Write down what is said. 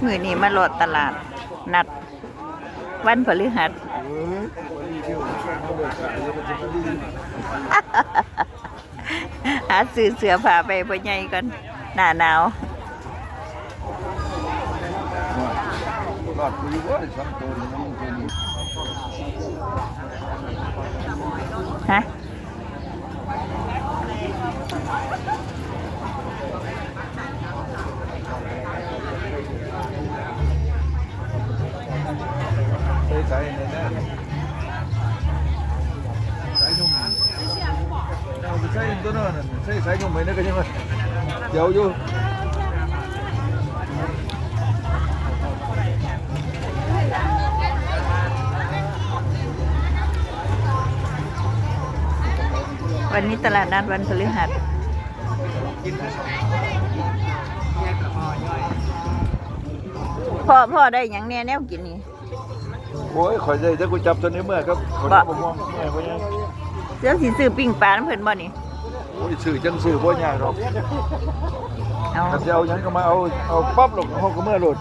มื้อนี้มาโลดตลาดนัดวันพฤหัส หาซื้อเสื้อผ้าไปพ่อใหญ่ก่อนหน้าหนาวรอดคุยว่าสองตัวนี้มันเป็นฮะใส่ในนั้นใส่ยุ่งเอาไปใส่ตัวนั้นใส่ยุ่งไปนั่นก็ยังไงเดี๋ยวอยู่วันนี้ตลาดนัดวันพฤหัสพ่อได้หยังแน่แนวกินนี่โอ้ยข่อยใจถ้ากูจับตัวนี้เมื่อครับข่อยบ่มองแม่พ่อยังเดี๋ยวสิซื้อปิ้งปลาน้ำเพิ่นบ่นี่โอ้ยสื่อจังสื่อพ่อยากหรอกเอาถ้าจะเอาหยังก็มาเอาปั๊บหรอกห้องก็เมื่อโหลด